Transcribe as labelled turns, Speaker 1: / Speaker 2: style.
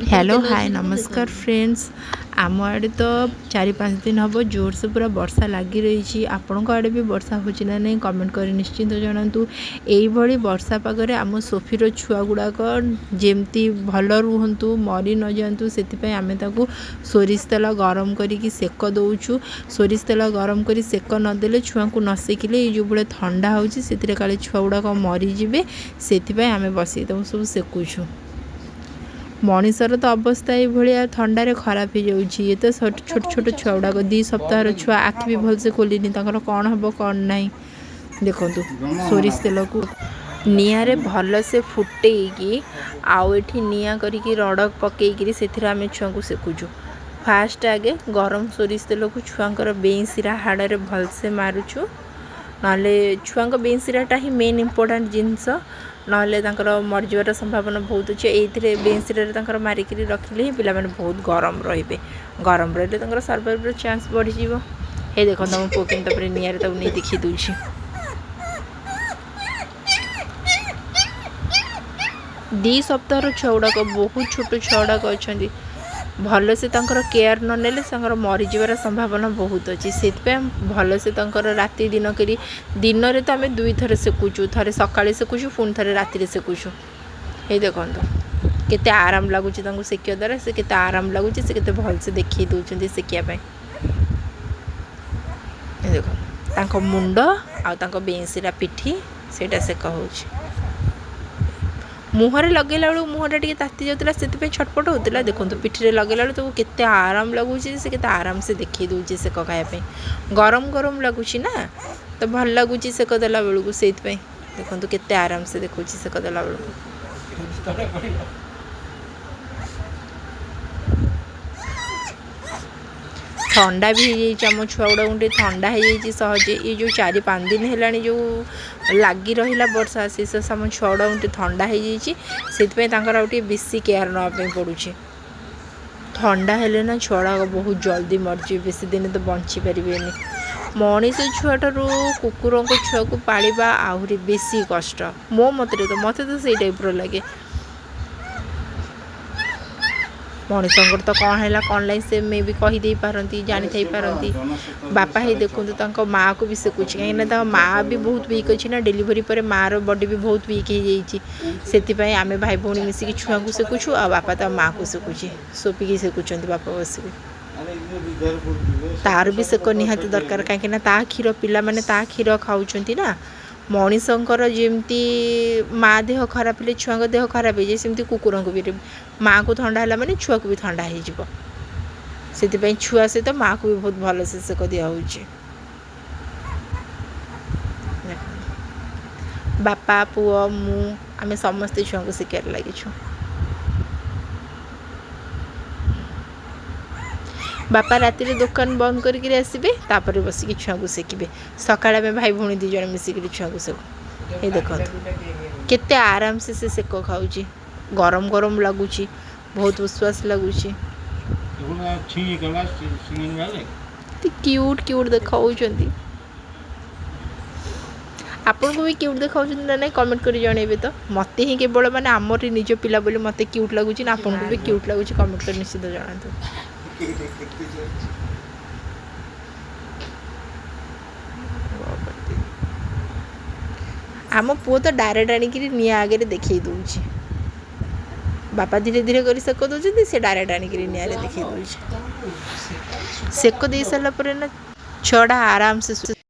Speaker 1: hello hi नमस्कार friends आम आड़े तो 4-5 दिन हम जोर से पूरा वर्षा लगी रही आपण आड़े भी वर्षा हो नहीं कमेंट कर निश्चिंत जनातु यही वर्षा पागरे आम सोफीर छुआ गुड़ाक जमती भल रुहतु मरी न जातु से आम सोरिष तेल गरम करी सेक दौचु सोरिष तेल गरम कर सेक नदेले छुआ को न सेकिले ये जो भाई ठंडा होती काले छुआ गुड़ाक मरीजे से आम बस सब सेकुचु मनीषर तो अवस्था ये ठंडार खराब हो जाऊँगी ये तो छोट छोट छुआ गुड़ाक 2 सप्ताह छुआ आखि भी भलसे खोलनी कौन हम कौन ना देखु सोरिष तेल को निआरे भल से फुटेकी आउ एठी निआ करिकी रडक पकईकरी से आम छुआ को सेकुचु फास्ट आगे गरम सोरिष तेल को छुआंकर बेईसिरा हाड़ भलसे मारुचु नाले छुआ बेईसिराटा ही मेन इम्पोर्टाट जिनस नाले मरजार संभावना बहुत अच्छे ये बेंसिरे मारिक रखिले ही पिला बहुत गरम रही सर्वाइवर चांस बढ़ी ये देख तुम पुओ के निआरे तक नहीं देखी दूसरी 2 सप्ताह छुआ गुड़ाक बहुत छोट छुआ गुड़ाक अच्छा भल से केयर न नेले मरीजार संभावना बहुत अच्छी से भल से राति दिन करी दिन में तो आम 2 थर सेकुचु थे सका सेकुचु पुणी थे राति सेकुचु ये देखो केते आराम लगुच सेकिया द्वारा से केते आराम लगुच से केते भल से देखी दौरान सेकियापाई देखो मुंड आ बेंसिरा पिठी से सेक हो मुहर लगेला बेलू मुहटा टे ताती जाता से छटपट होता देखो पिठी लगेला तो केते आराम लगुच से केते आराम से देखी दूचे सेक खायापी गरम गरम लगुच ना तो भल लगुच सेक देला बेलू से देखो केते आराम से देखुच सेक देला बेलू ठंडा भी होम छुआ गुड़ा गोटे ठंडा हो सहजे ये जो 4-5 दिन है जो लगी रहा वर्षा से आम छुआ गुड़ा गोटे ठंडा होती बेसी केयर नापी पड़ू ठंडा हेले ना छुआ गुड़ा बहुत जल्दी मरजी बेसी दिन तो बंची पारे मनीष छुआ ठारू कुकुर छुआ को पालिबा आहरी बेसी कष्ट मो मत तो से टाइप लगे मनीषर तो कौन है कौन लाई से मे भी कहीदे पारती जानी थी पारती बापा ही देखो माँ को भी सेकुच कहीं माँ भी बहुत वीक अच्छी ना डेलीवरी पर माँ रो बॉडी भी बहुत वीक हो जाती आम भाई भौणी मिसिक छुआ को सेकुचु आ बापा तो माँ को सेकुची सोपिकी सेकुचंती बापा बसिक तार भी सेक निहाती दरकार कहीं क्षीर पिला माने क्षीर खाऊँ ना मनीषर जमती माँ देह खराब है छुआ देह खराब हो जाए सेमती कुकुर को भी माँ को ठंडा है माने छुआ को भी ठंडा हो छुआ सहित माँ को भी बहुत भल से सेक दिया बापा पुओ मु आम समस्ते छुआ को सेकार लगी बापा राति दुकान बंद करके आसबे तापर बसिक छुआ को सेकिबे सका भाई भौणी 2 जन मिसिक छुआ को सेक ये देख केते आराम से सेक खाऊँ गरम गरम लगुच बहुत विश्वास लगुच क्यूट क्यूट देखा आपन को भी क्यूट देखा ना नहीं कमेंट कर जनइबे तो मत ही केवल माने आमर निज पिला बोली मत क्यूट लगुच ना आपन को भी क्यूट लगुच कमेंट कर निश्चित जनातु आम पुओ तो डायरेक्ट आनिक निआ आगे देखी दूची बापा धीरे धीरे कर सेक दौरान से डायरेक्ट आनिक निआरे देखी दूची सेक दे सारा ना छुआ आराम से